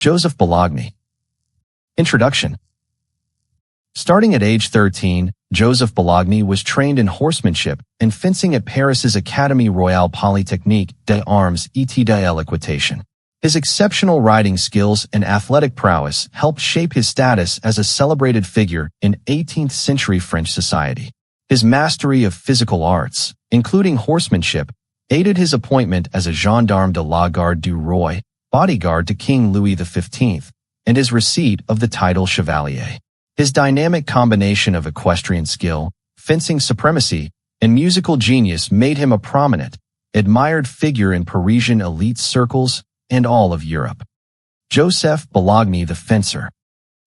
Joseph Bologne. Introduction. Starting at age 13, Joseph Bologne was trained in horsemanship and fencing at Paris's Académie Royale Polytechnique des Arts et de l'Équitation. His exceptional riding skills and athletic prowess helped shape his status as a celebrated figure in 18th-century French society. His mastery of physical arts, including horsemanship, aided his appointment as a gendarme de la garde du roi, bodyguard to King Louis XV, and his receipt of the title Chevalier. His dynamic combination of equestrian skill, fencing supremacy, and musical genius made him a prominent, admired figure in Parisian elite circles and all of Europe. Joseph Bologne the fencer.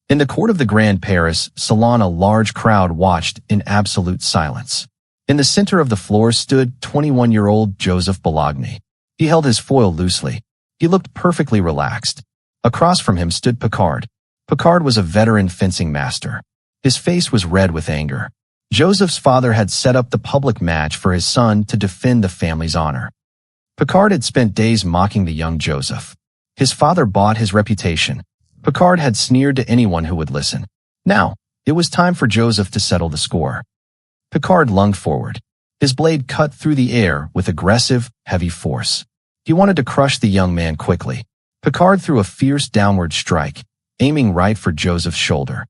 In the court of the Grand Paris Salon, a large crowd watched in absolute silence. In the center of the floor stood 21-year-old Joseph Bologne. He held his foil loosely. He looked perfectly relaxed. Across from him stood Picard. Picard was a veteran fencing master. His face was red with anger. Joseph's father had set up the public match for his son to defend the family's honor. Picard had spent days mocking the young Joseph. His father bought his reputation. Picard had sneered to anyone who would listen. Now, it was time for Joseph to settle the score. Picard lunged forward. His blade cut through the air with aggressive, heavy force. He wanted to crush the young man quickly. Picard threw a fierce downward strike, aiming right for Joseph's shoulder.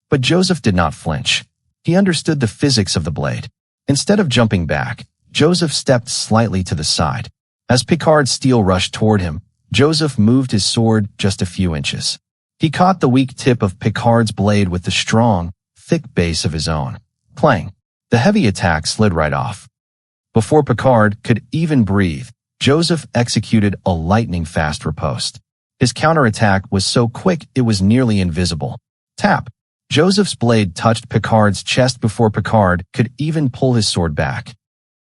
But Joseph did not flinch. He understood the physics of the blade. Instead of jumping back, Joseph stepped slightly to the side. As Picard's steel rushed toward him, Joseph moved his sword just a few inches. He caught the weak tip of Picard's blade with the strong, thick base of his own. Clang! The heavy attack slid right off. Before Picard could even breathe, Joseph executed a lightning-fast riposte. His counterattack was so quick it was nearly invisible. Tap! Joseph's blade touched Picard's chest before Picard could even pull his sword back.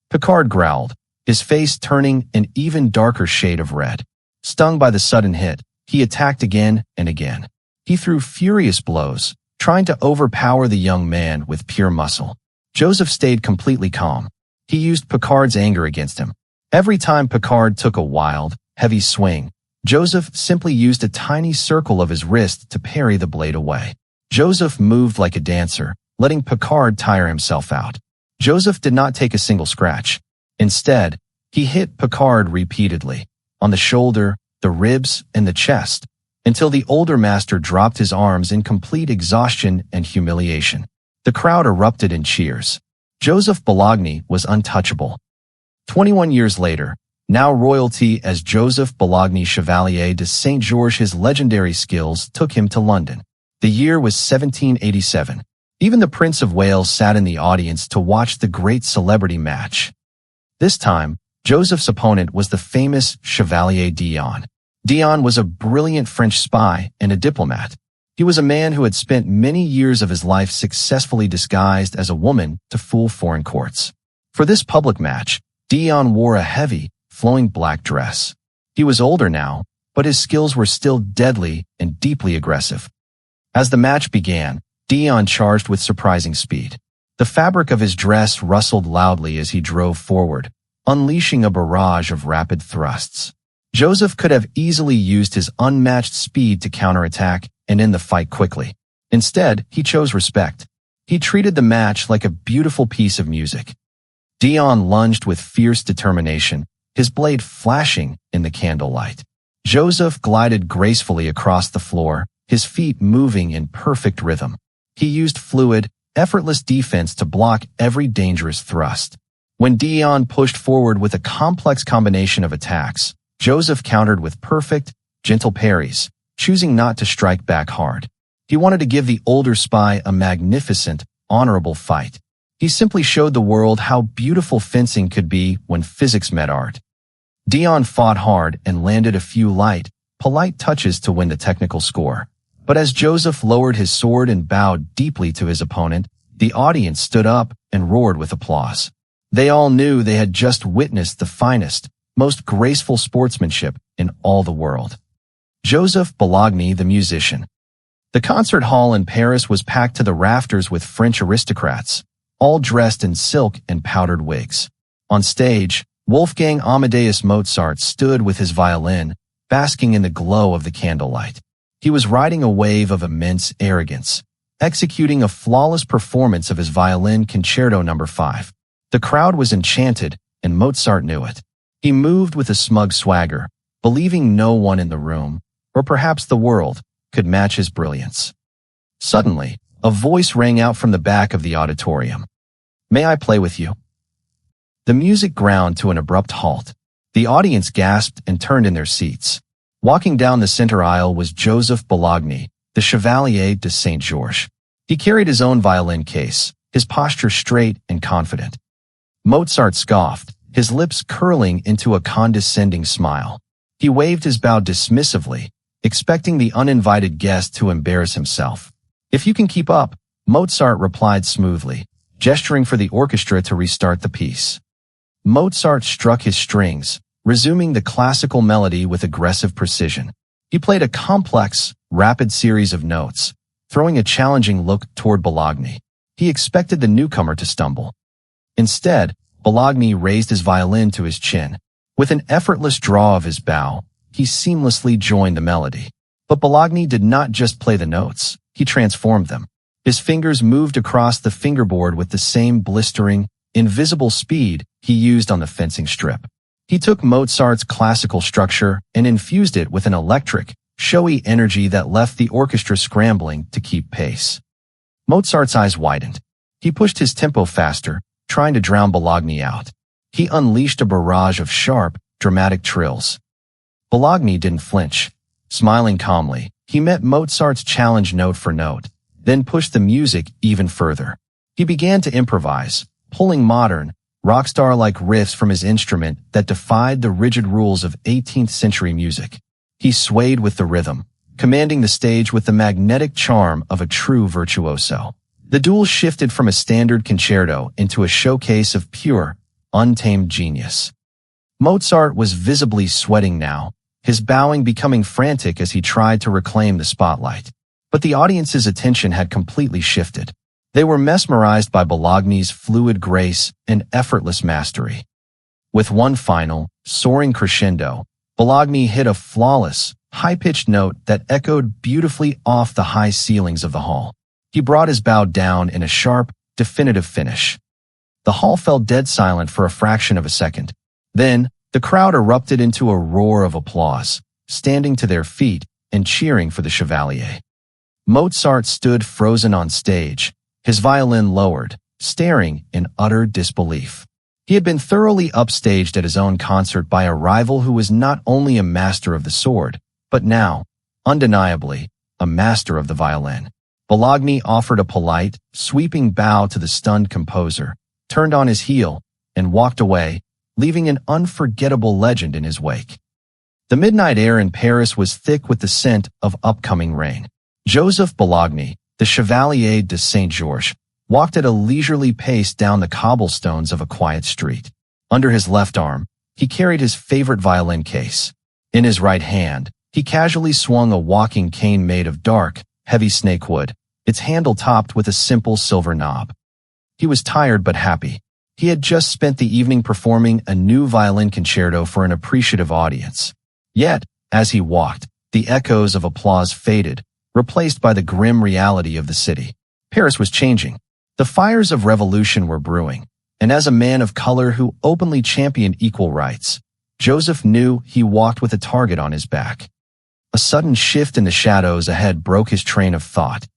Picard growled, his face turning an even darker shade of red. Stung by the sudden hit, he attacked again and again. He threw furious blows, trying to overpower the young man with pure muscle. Joseph stayed completely calm. He used Picard's anger against him. Every time Picard took a wild, heavy swing, Joseph simply used a tiny circle of his wrist to parry the blade away. Joseph moved like a dancer, letting Picard tire himself out. Joseph did not take a single scratch. Instead, he hit Picard repeatedly, on the shoulder, the ribs, and the chest, until the older master dropped his arms in complete exhaustion and humiliation. The crowd erupted in cheers. Joseph Bologne was untouchable. 21 years later, now royalty as Joseph Bologne Chevalier de Saint-Georges, his legendary skills took him to London. The year was 1787. Even the Prince of Wales sat in the audience to watch the great celebrity match. This time, Joseph's opponent was the famous Chevalier d'Eon. D'Eon was a brilliant French spy and a diplomat. He was a man who had spent many years of his life successfully disguised as a woman to fool foreign courts. For this public match, D'Eon wore a heavy, flowing black dress. He was older now, but his skills were still deadly and deeply aggressive. As the match began, D'Eon charged with surprising speed. The fabric of his dress rustled loudly as he drove forward, unleashing a barrage of rapid thrusts. Joseph could have easily used his unmatched speed to counterattack and end the fight quickly. Instead, he chose respect. He treated the match like a beautiful piece of music. D'Eon lunged with fierce determination, his blade flashing in the candlelight. Joseph glided gracefully across the floor, his feet moving in perfect rhythm. He used fluid, effortless defense to block every dangerous thrust. When D'Eon pushed forward with a complex combination of attacks, Joseph countered with perfect, gentle parries, choosing not to strike back hard. He wanted to give the older spy a magnificent, honorable fight. He simply showed the world how beautiful fencing could be when physics met art. D'Eon fought hard and landed a few light, polite touches to win the technical score. But as Joseph lowered his sword and bowed deeply to his opponent, the audience stood up and roared with applause. They all knew they had just witnessed the finest, most graceful sportsmanship in all the world. Joseph Bologne the musician. The concert hall in Paris was packed to the rafters with French aristocrats, all dressed in silk and powdered wigs. On stage, Wolfgang Amadeus Mozart stood with his violin, basking in the glow of the candlelight. He was riding a wave of immense arrogance, executing a flawless performance of his violin concerto No. 5. The crowd was enchanted, and Mozart knew it. He moved with a smug swagger, believing no one in the room, or perhaps the world, could match his brilliance. Suddenly, a voice rang out from the back of the auditorium. "May I play with you?" The music ground to an abrupt halt. The audience gasped and turned in their seats. Walking down the center aisle was Joseph Bologne, the Chevalier de Saint Georges. He carried his own violin case, his posture straight and confident. Mozart scoffed, his lips curling into a condescending smile. He waved his bow dismissively, expecting the uninvited guest to embarrass himself. "If you can keep up," Mozart replied smoothly, gesturing for the orchestra to restart the piece. Mozart struck his strings, resuming the classical melody with aggressive precision. He played a complex, rapid series of notes, throwing a challenging look toward Bologne. He expected the newcomer to stumble. Instead, Bologne raised his violin to his chin. With an effortless draw of his bow, he seamlessly joined the melody. But Bologne did not just play the notes, he transformed them. His fingers moved across the fingerboard with the same blistering, invisible speed he used on the fencing strip. He took Mozart's classical structure and infused it with an electric, showy energy that left the orchestra scrambling to keep pace. Mozart's eyes widened. He pushed his tempo faster, trying to drown Bologne out. He unleashed a barrage of sharp, dramatic trills. Bologne didn't flinch. Smiling calmly, he met Mozart's challenge note for note, then pushed the music even further. He began to improvise, pulling modern, rock star-like riffs from his instrument that defied the rigid rules of 18th century music. He swayed with the rhythm, commanding the stage with the magnetic charm of a true virtuoso. The duel shifted from a standard concerto into a showcase of pure, untamed genius. Mozart was visibly sweating now, his bowing becoming frantic as he tried to reclaim the spotlight. But the audience's attention had completely shifted. They were mesmerized by Bologne's fluid grace and effortless mastery. With one final, soaring crescendo, Bologne hit a flawless, high-pitched note that echoed beautifully off the high ceilings of the hall. He brought his bow down in a sharp, definitive finish. The hall fell dead silent for a fraction of a second. Then, the crowd erupted into a roar of applause, standing to their feet and cheering for the Chevalier. Mozart stood frozen on stage, his violin lowered, staring in utter disbelief. He had been thoroughly upstaged at his own concert by a rival who was not only a master of the sword, but now, undeniably, a master of the violin. Bologne offered a polite, sweeping bow to the stunned composer, turned on his heel, and walked away, leaving an unforgettable legend in his wake. The midnight air in Paris was thick with the scent of upcoming rain. Joseph Bologne, the Chevalier de Saint Georges, walked at a leisurely pace down the cobblestones of a quiet street. Under his left arm, he carried his favorite violin case. In his right hand, he casually swung a walking cane made of dark, heavy snakewood, its handle topped with a simple silver knob. He was tired but happy. He had just spent the evening performing a new violin concerto for an appreciative audience. Yet, as he walked, the echoes of applause faded, replaced by the grim reality of the city. Paris was changing. The fires of revolution were brewing, and as a man of color who openly championed equal rights, Joseph knew he walked with a target on his back. A sudden shift in the shadows ahead broke his train of thought.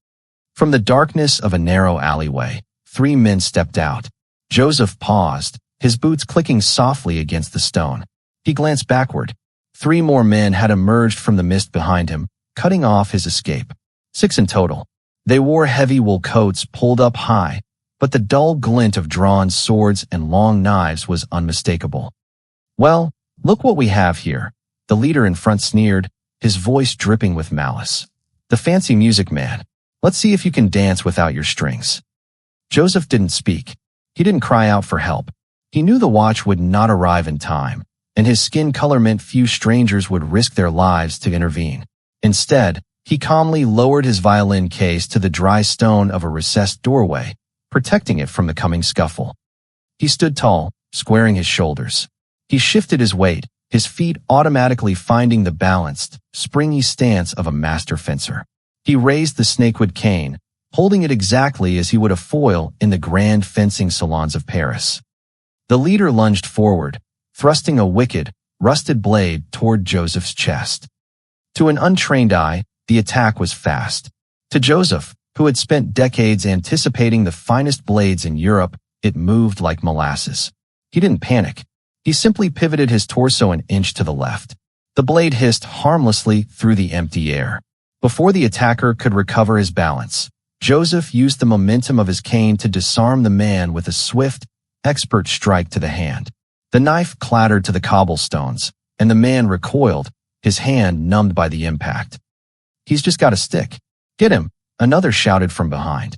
From the darkness of a narrow alleyway, 3 men stepped out. Joseph paused, his boots clicking softly against the stone. He glanced backward. 3 more men had emerged from the mist behind him, cutting off his escape. 6 in total. They wore heavy wool coats pulled up high, but the dull glint of drawn swords and long knives was unmistakable. "Well, look what we have here," the leader in front sneered, his voice dripping with malice. "The fancy music man. Let's see if you can dance without your strings." Joseph didn't speak. He didn't cry out for help. He knew the watch would not arrive in time, and his skin color meant few strangers would risk their lives to intervene. Instead, he calmly lowered his violin case to the dry stone of a recessed doorway, protecting it from the coming scuffle. He stood tall, squaring his shoulders. He shifted his weight, his feet automatically finding the balanced, springy stance of a master fencer. He raised the snakewood cane, holding it exactly as he would a foil in the grand fencing salons of Paris. The leader lunged forward, thrusting a wicked, rusted blade toward Joseph's chest. To an untrained eye, the attack was fast. To Joseph, who had spent decades anticipating the finest blades in Europe, it moved like molasses. He didn't panic. He simply pivoted his torso an inch to the left. The blade hissed harmlessly through the empty air. Before the attacker could recover his balance, Joseph used the momentum of his cane to disarm the man with a swift, expert strike to the hand. The knife clattered to the cobblestones, and the man recoiled, his hand numbed by the impact. "He's just got a stick. Get him," another shouted from behind.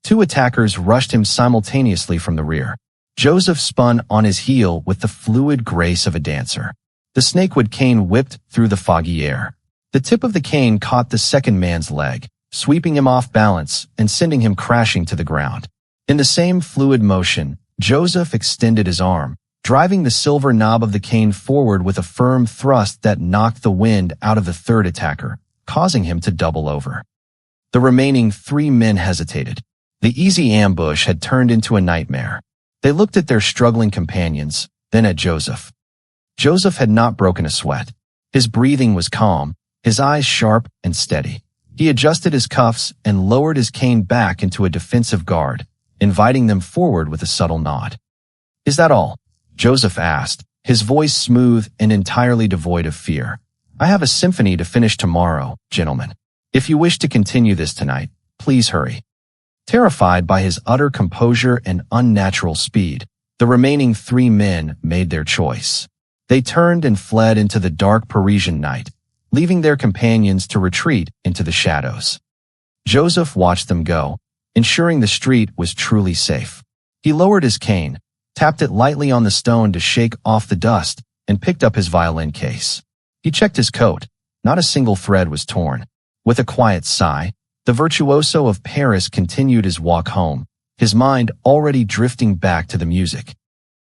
Two attackers rushed him simultaneously from the rear. Joseph spun on his heel with the fluid grace of a dancer. The snakewood cane whipped through the foggy air. The tip of the cane caught the second man's leg, sweeping him off balance and sending him crashing to the ground. In the same fluid motion, Joseph extended his arm, driving the silver knob of the cane forward with a firm thrust that knocked the wind out of the third attacker, causing him to double over. The remaining three men hesitated. The easy ambush had turned into a nightmare. They looked at their struggling companions, then at Joseph. Joseph had not broken a sweat. His breathing was calm, his eyes sharp and steady. He adjusted his cuffs and lowered his cane back into a defensive guard, inviting them forward with a subtle nod. "Is that all?" Joseph asked, his voice smooth and entirely devoid of fear. "I have a symphony to finish tomorrow, gentlemen. If you wish to continue this tonight, please hurry." Terrified by his utter composure and unnatural speed, the remaining three men made their choice. They turned and fled into the dark Parisian night, leaving their companions to retreat into the shadows. Joseph watched them go, ensuring the street was truly safe. He lowered his cane, tapped it lightly on the stone to shake off the dust, and picked up his violin case. He checked his coat. Not a single thread was torn. With a quiet sigh, the virtuoso of Paris continued his walk home, his mind already drifting back to the music.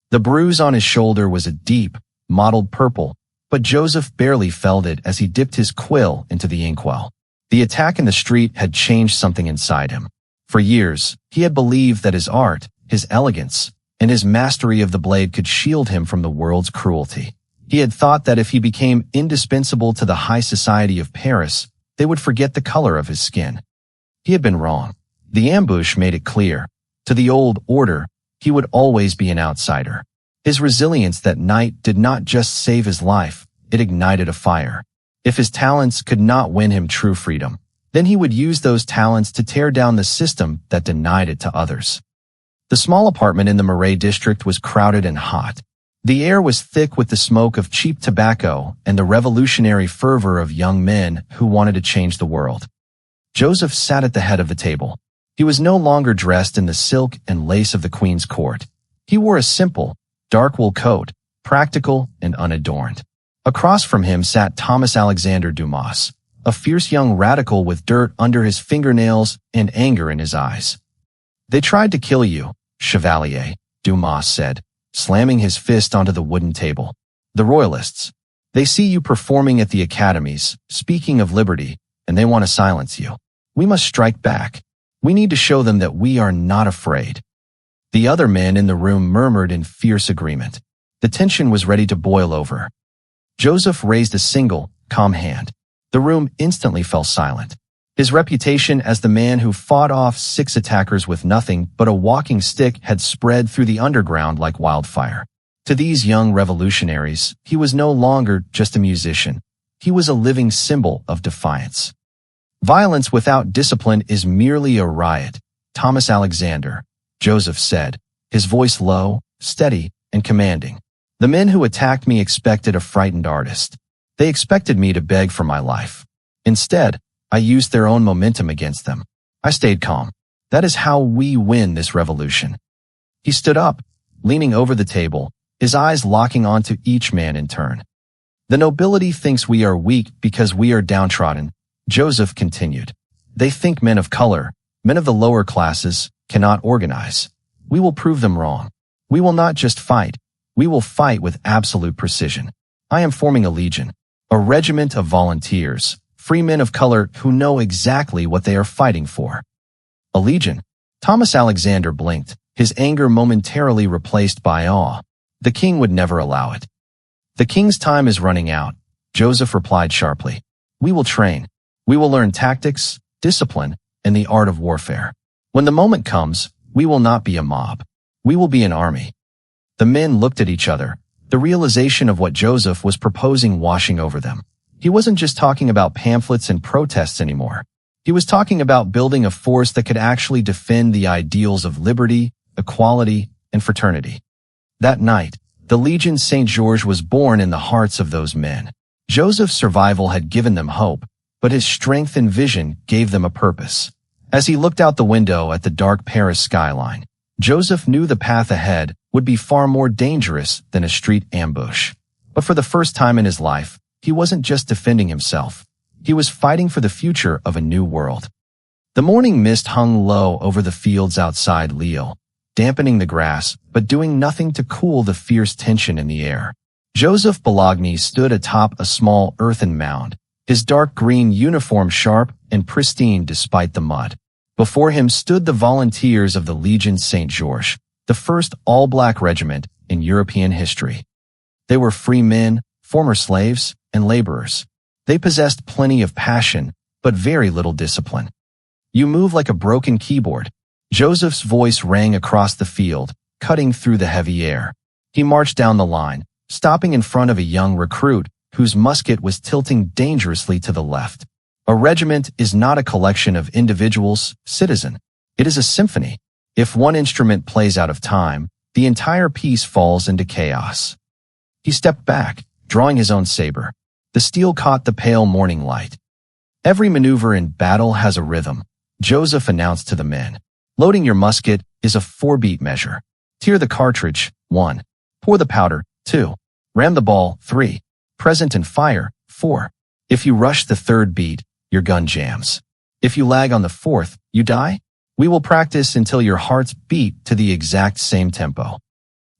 The bruise on his shoulder was a deep, mottled purple, but Joseph barely felt it as he dipped his quill into the inkwell. The attack in the street had changed something inside him. For years, he had believed that his art, his elegance, and his mastery of the blade could shield him from the world's cruelty. He had thought that if he became indispensable to the high society of Paris, they would forget the color of his skin. He had been wrong. The ambush made it clear. To the old order, he would always be an outsider. His resilience that night did not just save his life, it ignited a fire. If his talents could not win him true freedom, then he would use those talents to tear down the system that denied it to others. The small apartment in the Marais district was crowded and hot. The air was thick with the smoke of cheap tobacco and the revolutionary fervor of young men who wanted to change the world. Joseph sat at the head of the table. He was no longer dressed in the silk and lace of the Queen's court. He wore a simple, dark wool coat, practical and unadorned. Across from him sat Thomas Alexander Dumas, a fierce young radical with dirt under his fingernails and anger in his eyes. "They tried to kill you, Chevalier," Dumas said, slamming his fist onto the wooden table. "The royalists. They see you performing at the academies, speaking of liberty, and they want to silence you. We must strike back. We need to show them that we are not afraid." The other men in the room murmured in fierce agreement. The tension was ready to boil over. Joseph raised a single, calm hand. The room instantly fell silent. His reputation as the man who fought off 6 attackers with nothing but a walking stick had spread through the underground like wildfire. To these young revolutionaries, he was no longer just a musician. He was a living symbol of defiance. "Violence without discipline is merely a riot, Thomas Alexander," Joseph said, his voice low, steady, and commanding. "The men who attacked me expected a frightened artist. They expected me to beg for my life. Instead, I used their own momentum against them. I stayed calm. That is how we win this revolution." He stood up, leaning over the table, his eyes locking onto each man in turn. "The nobility thinks we are weak because we are downtrodden," Joseph continued. "They think men of color, men of the lower classes, cannot organize. We will prove them wrong. We will not just fight. We will fight with absolute precision. I am forming a legion, a regiment of volunteers, free men of color who know exactly what they are fighting for. A legion? Thomas Alexander blinked, his anger momentarily replaced by awe. The king would never allow it. The king's time is running out, Joseph replied sharply. We will train. We will learn tactics, discipline, and the art of warfare. When the moment comes, we will not be a mob. We will be an army. The men looked at each other, the realization of what Joseph was proposing washing over them. He wasn't just talking about pamphlets and protests anymore. He was talking about building a force that could actually defend the ideals of liberty, equality, and fraternity. That night, the Legion St. George was born in the hearts of those men. Joseph's survival had given them hope, but his strength and vision gave them a purpose. As he looked out the window at the dark Paris skyline, Joseph knew the path ahead would be far more dangerous than a street ambush. But for the first time in his life, he wasn't just defending himself. He was fighting for the future of a new world. The morning mist hung low over the fields outside Lille, dampening the grass, but doing nothing to cool the fierce tension in the air. Joseph Bologne stood atop a small earthen mound, his dark green uniform sharp and pristine despite the mud. Before him stood the volunteers of the Legion St. George, the first all-black regiment in European history. They were free men, former slaves, and laborers. They possessed plenty of passion, but very little discipline. You move like a broken keyboard. Joseph's voice rang across the field, cutting through the heavy air. He marched down the line, stopping in front of a young recruit whose musket was tilting dangerously to the left. A regiment is not a collection of individuals, citizen. It is a symphony. If one instrument plays out of time, the entire piece falls into chaos. He stepped back, drawing his own saber. The steel caught the pale morning light. Every maneuver in battle has a rhythm, Joseph announced to the men. Loading your musket is a 4-beat measure. Tear the cartridge, 1. Pour the powder, 2. Ram the ball, 3. Present and fire, 4. If you rush the 3rd beat, your gun jams. If you lag on the 4th, you die? We will practice until your hearts beat to the exact same tempo.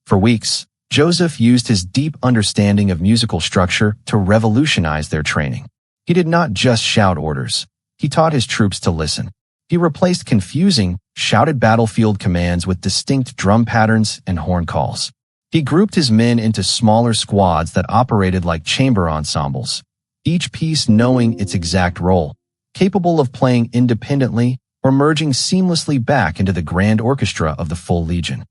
For weeks, Joseph used his deep understanding of musical structure to revolutionize their training. He did not just shout orders. He taught his troops to listen. He replaced confusing, shouted battlefield commands with distinct drum patterns and horn calls. He grouped his men into smaller squads that operated like chamber ensembles, each piece knowing its exact role, capable of playing independently or merging seamlessly back into the grand orchestra of the full legion.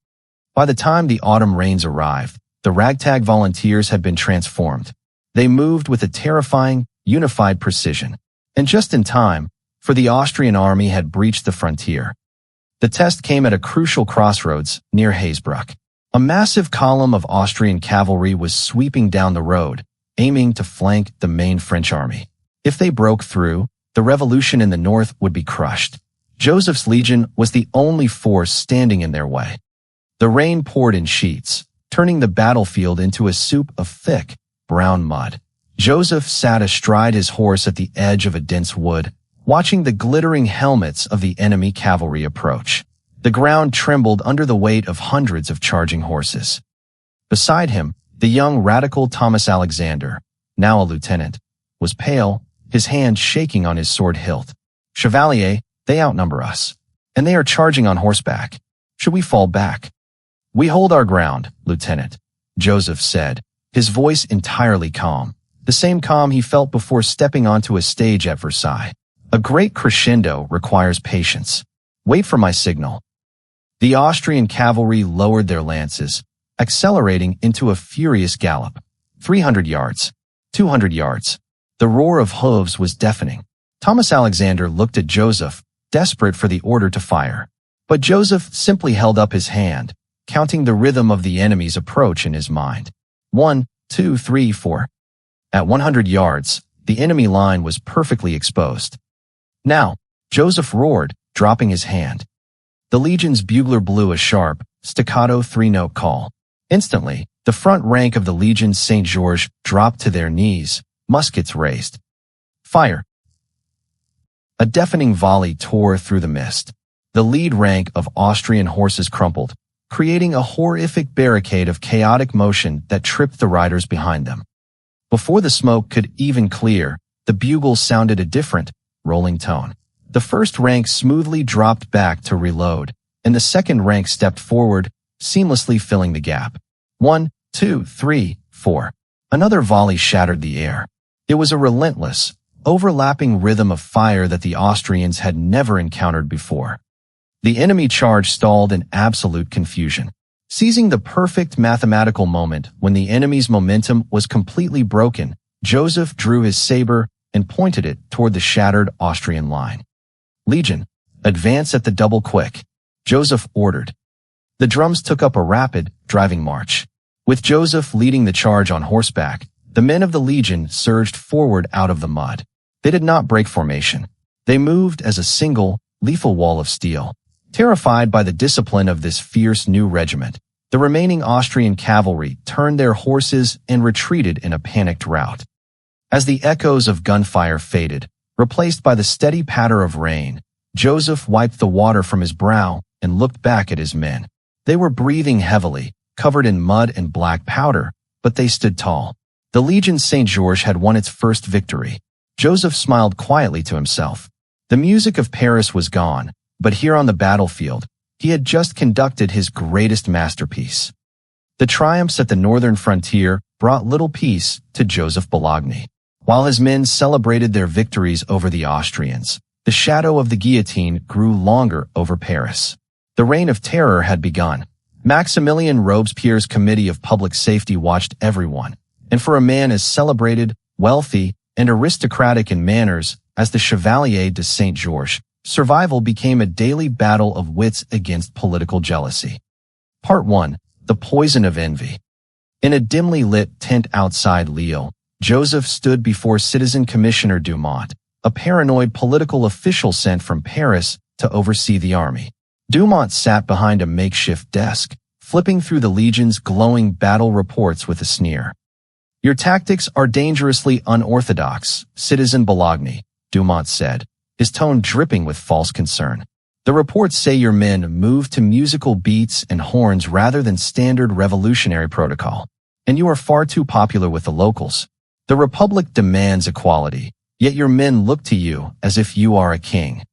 By the time the autumn rains arrived, the ragtag volunteers had been transformed. They moved with a terrifying, unified precision, and just in time, for the Austrian army had breached the frontier. The test came at a crucial crossroads near Hazebrouck. A massive column of Austrian cavalry was sweeping down the road, aiming to flank the main French army. If they broke through, the revolution in the north would be crushed. Joseph's legion was the only force standing in their way. The rain poured in sheets, turning the battlefield into a soup of thick, brown mud. Joseph sat astride his horse at the edge of a dense wood, watching the glittering helmets of the enemy cavalry approach. The ground trembled under the weight of hundreds of charging horses. Beside him, the young radical Thomas Alexander, now a lieutenant, was pale, his hand shaking on his sword hilt. Chevalier, they outnumber us, and they are charging on horseback. Should we fall back? We hold our ground, Lieutenant, Joseph said, his voice entirely calm, the same calm he felt before stepping onto a stage at Versailles. A great crescendo requires patience. Wait for my signal. The Austrian cavalry lowered their lances, accelerating into a furious gallop. 300 yards. 200 yards. The roar of hooves was deafening. Thomas Alexander looked at Joseph, desperate for the order to fire. But Joseph simply held up his hand, counting the rhythm of the enemy's approach in his mind. 1, 2, 3, 4. At 100 yards, the enemy line was perfectly exposed. Now, Joseph roared, dropping his hand. The legion's bugler blew a sharp, staccato 3-note call. Instantly, the front rank of the Legion St. George dropped to their knees, muskets raised. Fire! A deafening volley tore through the mist. The lead rank of Austrian horses crumpled, creating a horrific barricade of chaotic motion that tripped the riders behind them. Before the smoke could even clear, the bugle sounded a different, rolling tone. The first rank smoothly dropped back to reload, and the second rank stepped forward, seamlessly filling the gap. 1, 2, 3, 4. Another volley shattered the air. It was a relentless, overlapping rhythm of fire that the Austrians had never encountered before. The enemy charge stalled in absolute confusion. Seizing the perfect mathematical moment when the enemy's momentum was completely broken, Joseph drew his saber and pointed it toward the shattered Austrian line. "Legion, advance at the double quick," Joseph ordered. The drums took up a rapid, driving march. With Joseph leading the charge on horseback, the men of the Legion surged forward out of the mud. They did not break formation. They moved as a single, lethal wall of steel. Terrified by the discipline of this fierce new regiment, the remaining Austrian cavalry turned their horses and retreated in a panicked rout. As the echoes of gunfire faded, replaced by the steady patter of rain, Joseph wiped the water from his brow and looked back at his men. They were breathing heavily, covered in mud and black powder, but they stood tall. The Legion St. George had won its first victory. Joseph smiled quietly to himself. The music of Paris was gone, but here on the battlefield, he had just conducted his greatest masterpiece. The triumphs at the northern frontier brought little peace to Joseph Bologne. While his men celebrated their victories over the Austrians, the shadow of the guillotine grew longer over Paris. The reign of terror had begun. Maximilien Robespierre's Committee of Public Safety watched everyone, and for a man as celebrated, wealthy, and aristocratic in manners as the Chevalier de St. George, survival became a daily battle of wits against political jealousy. Part 1. The Poison of Envy. In a dimly lit tent outside Lille, Joseph stood before Citizen Commissioner Dumont, a paranoid political official sent from Paris to oversee the army. Dumont sat behind a makeshift desk, flipping through the Legion's glowing battle reports with a sneer. "Your tactics are dangerously unorthodox, Citizen Bologne," Dumont said, his tone dripping with false concern. "The reports say your men move to musical beats and horns rather than standard revolutionary protocol, and you are far too popular with the locals. The Republic demands equality, yet your men look to you as if you are a king."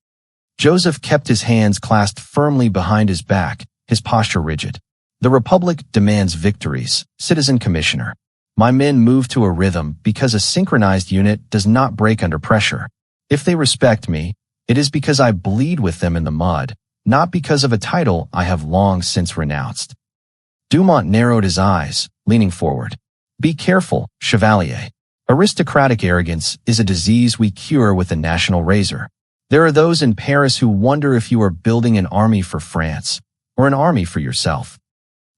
Joseph kept his hands clasped firmly behind his back, his posture rigid. "The Republic demands victories, Citizen Commissioner. My men move to a rhythm because a synchronized unit does not break under pressure. If they respect me, it is because I bleed with them in the mud, not because of a title I have long since renounced." Dumont narrowed his eyes, leaning forward. "Be careful, Chevalier. Aristocratic arrogance is a disease we cure with the national razor. There are those in Paris who wonder if you are building an army for France, or an army for yourself."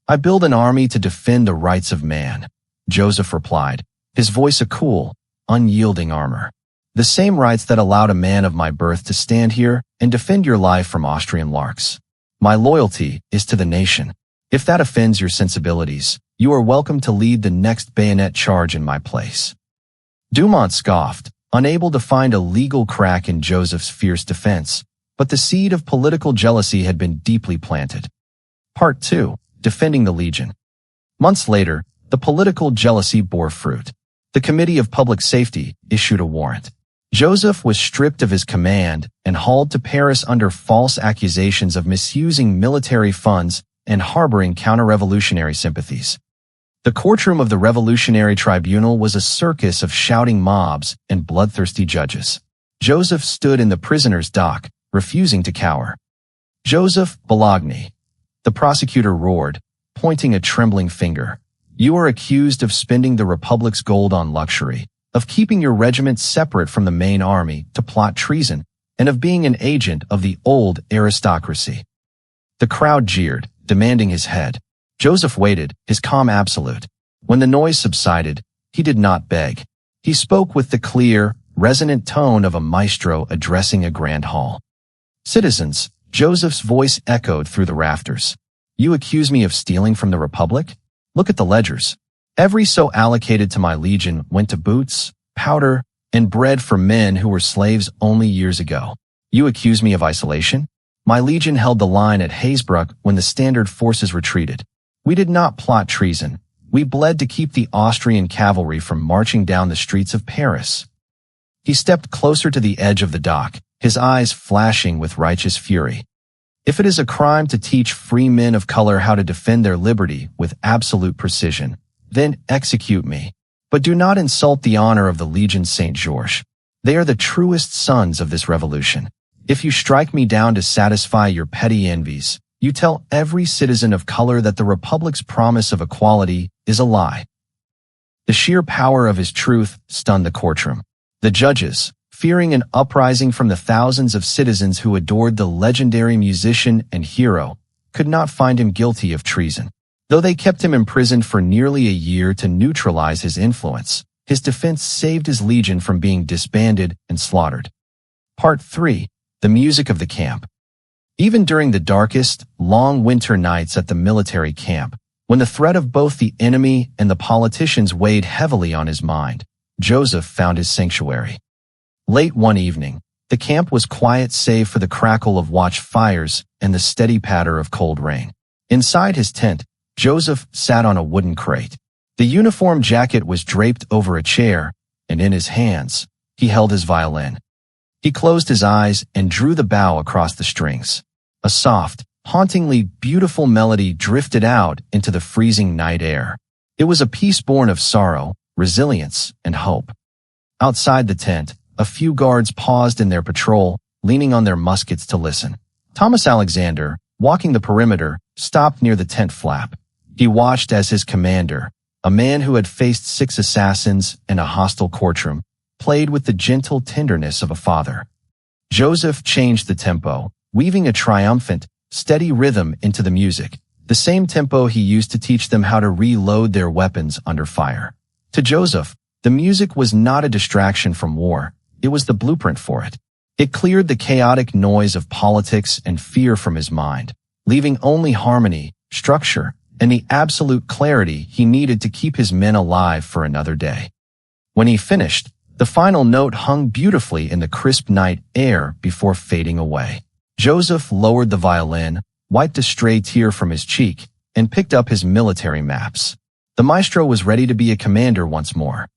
"I build an army to defend the rights of man," Joseph replied, his voice a cool, unyielding armor. "The same rights that allowed a man of my birth to stand here and defend your life from Austrian larks. My loyalty is to the nation. If that offends your sensibilities, you are welcome to lead the next bayonet charge in my place." Dumont scoffed, unable to find a legal crack in Joseph's fierce defense, but the seed of political jealousy had been deeply planted. Part 2. Defending the Legion. Months later, the political jealousy bore fruit. The Committee of Public Safety issued a warrant. Joseph was stripped of his command and hauled to Paris under false accusations of misusing military funds and harboring counter-revolutionary sympathies. The courtroom of the Revolutionary Tribunal was a circus of shouting mobs and bloodthirsty judges. Joseph stood in the prisoner's dock, refusing to cower. "Joseph Bologne," the prosecutor roared, pointing a trembling finger. "You are accused of spending the Republic's gold on luxury, of keeping your regiment separate from the main army to plot treason, and of being an agent of the old aristocracy." The crowd jeered, demanding his head. Joseph waited, his calm absolute. When the noise subsided, he did not beg. He spoke with the clear, resonant tone of a maestro addressing a grand hall. "Citizens," Joseph's voice echoed through the rafters. "You accuse me of stealing from the Republic? Look at the ledgers. Every so allocated to my legion went to boots, powder, and bread for men who were slaves only years ago. You accuse me of isolation? My legion held the line at Hazebrouck when the standard forces retreated. We did not plot treason. We bled to keep the Austrian cavalry from marching down the streets of Paris. He stepped closer to the edge of the dock, his eyes flashing with righteous fury. If it is a crime to teach free men of color how to defend their liberty with absolute precision, then execute me. But do not insult the honor of the Legion Saint-Georges. They are the truest sons of this revolution. If you strike me down to satisfy your petty envies, you tell every citizen of color that the Republic's promise of equality is a lie. The sheer power of his truth stunned the courtroom. The judges, fearing an uprising from the thousands of citizens who adored the legendary musician and hero, could not find him guilty of treason. Though they kept him imprisoned for nearly a year to neutralize his influence, his defense saved his legion from being disbanded and slaughtered. Part 3. The music of the camp. Even during the darkest, long winter nights at the military camp, when the threat of both the enemy and the politicians weighed heavily on his mind, Joseph found his sanctuary. Late one evening, the camp was quiet save for the crackle of watch fires and the steady patter of cold rain. Inside his tent, Joseph sat on a wooden crate. The uniform jacket was draped over a chair, and in his hands, he held his violin. He closed his eyes and drew the bow across the strings. A soft, hauntingly beautiful melody drifted out into the freezing night air. It was a piece born of sorrow, resilience, and hope. Outside the tent, a few guards paused in their patrol, leaning on their muskets to listen. Thomas Alexander, walking the perimeter, stopped near the tent flap. He watched as his commander, a man who had faced 6 assassins in a hostile courtroom, played with the gentle tenderness of a father. Joseph changed the tempo, weaving a triumphant, steady rhythm into the music, the same tempo he used to teach them how to reload their weapons under fire. To Joseph, the music was not a distraction from war, it was the blueprint for it. It cleared the chaotic noise of politics and fear from his mind, leaving only harmony, structure, and the absolute clarity he needed to keep his men alive for another day. When he finished, the final note hung beautifully in the crisp night air before fading away. Joseph lowered the violin, wiped a stray tear from his cheek, and picked up his military maps. The maestro was ready to be a commander once more.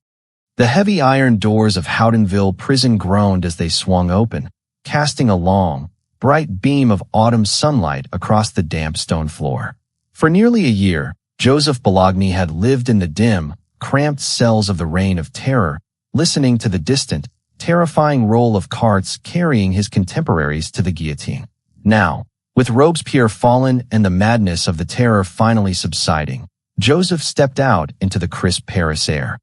The heavy iron doors of Howdenville prison groaned as they swung open, casting a long, bright beam of autumn sunlight across the damp stone floor. For nearly a year, Joseph Bologne had lived in the dim, cramped cells of the Reign of Terror, listening to the distant, terrifying roll of carts carrying his contemporaries to the guillotine. Now, with Robespierre fallen and the madness of the terror finally subsiding, Joseph stepped out into the crisp Paris air.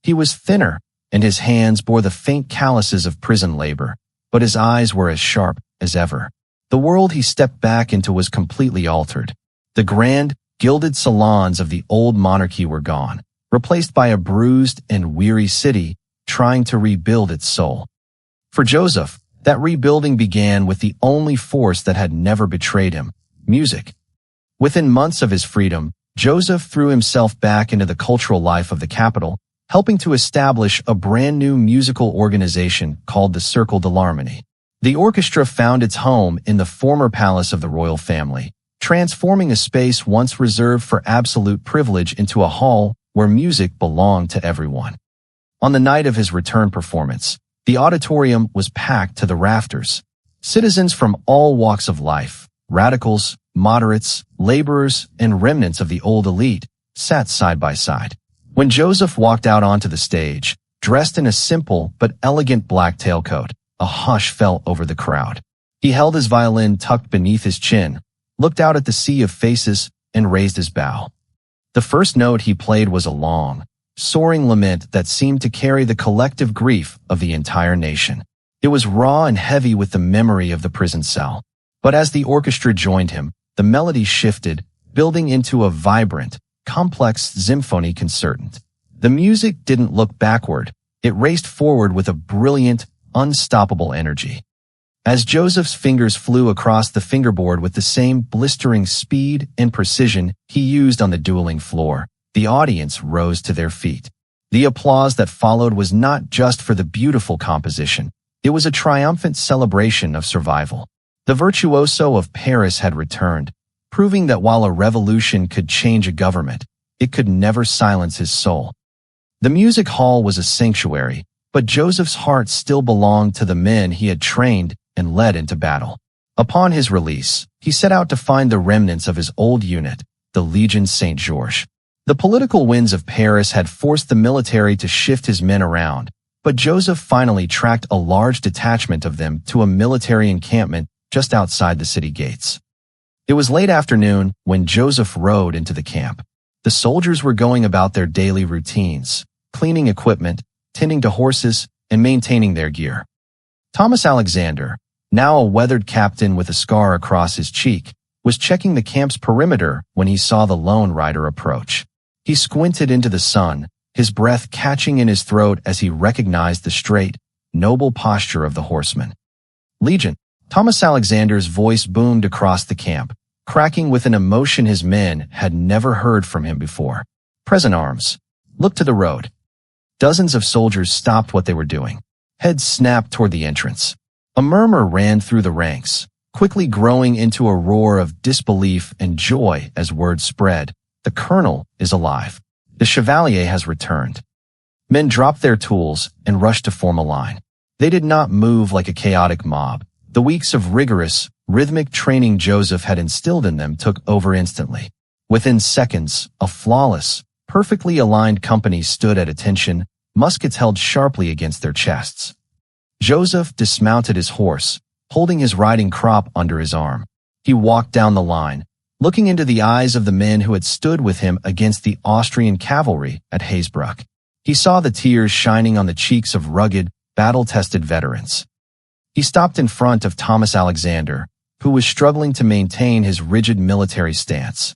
He was thinner, and his hands bore the faint calluses of prison labor, but his eyes were as sharp as ever. The world he stepped back into was completely altered. The grand, gilded salons of the old monarchy were gone, replaced by a bruised and weary city trying to rebuild its soul. For Joseph, that rebuilding began with the only force that had never betrayed him, music. Within months of his freedom, Joseph threw himself back into the cultural life of the capital, helping to establish a brand new musical organization called the Cercle de l'Harmonie. The orchestra found its home in the former palace of the royal family, transforming a space once reserved for absolute privilege into a hall where music belonged to everyone. On the night of his return performance, the auditorium was packed to the rafters. Citizens from all walks of life, radicals, moderates, laborers, and remnants of the old elite, sat side by side. When Joseph walked out onto the stage, dressed in a simple but elegant black tailcoat, a hush fell over the crowd. He held his violin tucked beneath his chin, looked out at the sea of faces, and raised his bow. The first note he played was a long, soaring lament that seemed to carry the collective grief of the entire nation. It was raw and heavy with the memory of the prison cell. But as the orchestra joined him, the melody shifted, building into a vibrant, complex symphony concertant. The music didn't look backward, it raced forward with a brilliant, unstoppable energy. As Joseph's fingers flew across the fingerboard with the same blistering speed and precision he used on the dueling floor, the audience rose to their feet. The applause that followed was not just for the beautiful composition, it was a triumphant celebration of survival. The virtuoso of Paris had returned, proving that while a revolution could change a government, it could never silence his soul. The music hall was a sanctuary, but Joseph's heart still belonged to the men he had trained and led into battle. Upon his release, he set out to find the remnants of his old unit, the Legion Saint Georges. The political winds of Paris had forced the military to shift his men around, but Joseph finally tracked a large detachment of them to a military encampment just outside the city gates. It was late afternoon when Joseph rode into the camp. The soldiers were going about their daily routines, cleaning equipment, tending to horses, and maintaining their gear. Thomas Alexander, now a weathered captain with a scar across his cheek, was checking the camp's perimeter when he saw the lone rider approach. He squinted into the sun, his breath catching in his throat as he recognized the straight, noble posture of the horseman. "Legion," Thomas Alexander's voice boomed across the camp, cracking with an emotion his men had never heard from him before. "Present arms. Look to the road." Dozens of soldiers stopped what they were doing. Heads snapped toward the entrance. A murmur ran through the ranks, quickly growing into a roar of disbelief and joy as word spread. "The colonel is alive. The Chevalier has returned." Men dropped their tools and rushed to form a line. They did not move like a chaotic mob. The weeks of rigorous, rhythmic training Joseph had instilled in them took over instantly. Within seconds, a flawless, perfectly aligned company stood at attention, muskets held sharply against their chests. Joseph dismounted his horse, holding his riding crop under his arm. He walked down the line, looking into the eyes of the men who had stood with him against the Austrian cavalry at Hazebrouck. He saw the tears shining on the cheeks of rugged, battle-tested veterans. He stopped in front of Thomas Alexander, who was struggling to maintain his rigid military stance.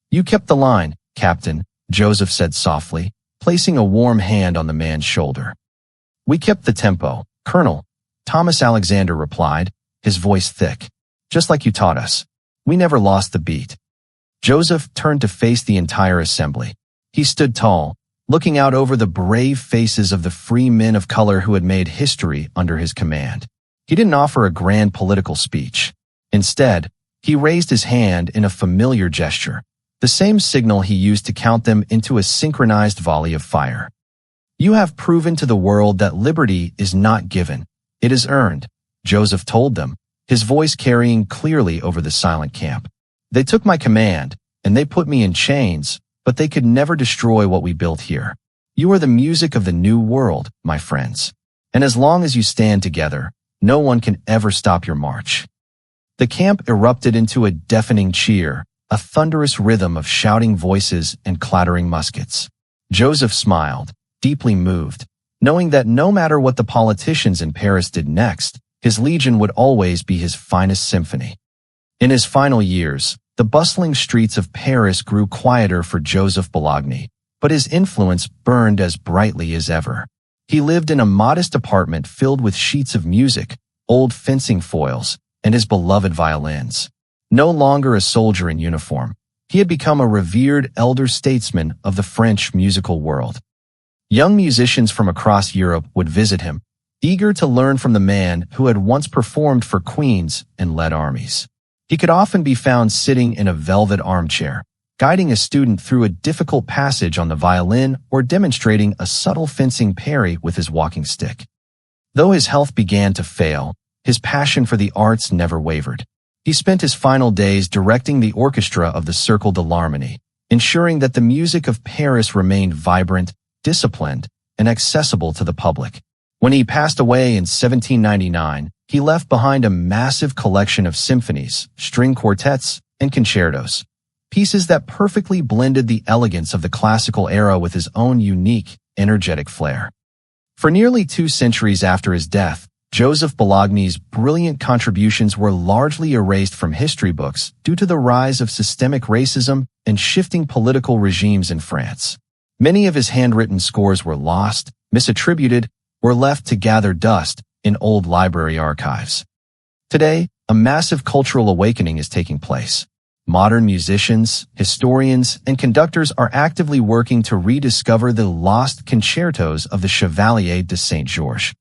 "You kept the line, Captain," Joseph said softly, placing a warm hand on the man's shoulder. "We kept the tempo, Colonel," Thomas Alexander replied, his voice thick. "Just like you taught us. We never lost the beat." Joseph turned to face the entire assembly. He stood tall, looking out over the brave faces of the free men of color who had made history under his command. He didn't offer a grand political speech. Instead, he raised his hand in a familiar gesture, the same signal he used to count them into a synchronized volley of fire. "You have proven to the world that liberty is not given. It is earned," Joseph told them, his voice carrying clearly over the silent camp. "They took my command, and they put me in chains, but they could never destroy what we built here. You are the music of the new world, my friends. And as long as you stand together, no one can ever stop your march." The camp erupted into a deafening cheer, a thunderous rhythm of shouting voices and clattering muskets. Joseph smiled, deeply moved, knowing that no matter what the politicians in Paris did next, his legion would always be his finest symphony. In his final years, the bustling streets of Paris grew quieter for Joseph Bologne, but his influence burned as brightly as ever. He lived in a modest apartment filled with sheets of music, old fencing foils, and his beloved violins. No longer a soldier in uniform, he had become a revered elder statesman of the French musical world. Young musicians from across Europe would visit him, eager to learn from the man who had once performed for queens and led armies. He could often be found sitting in a velvet armchair, guiding a student through a difficult passage on the violin or demonstrating a subtle fencing parry with his walking stick. Though his health began to fail, his passion for the arts never wavered. He spent his final days directing the orchestra of the Cercle de l'Harmonie, ensuring that the music of Paris remained vibrant, disciplined, and accessible to the public. When he passed away in 1799, he left behind a massive collection of symphonies, string quartets, and concertos, pieces that perfectly blended the elegance of the classical era with his own unique, energetic flair. For nearly 2 centuries after his death, Joseph Bologne's brilliant contributions were largely erased from history books due to the rise of systemic racism and shifting political regimes in France. Many of his handwritten scores were lost, misattributed, or left to gather dust in old library archives. Today, a massive cultural awakening is taking place. Modern musicians, historians, and conductors are actively working to rediscover the lost concertos of the Chevalier de Saint Georges.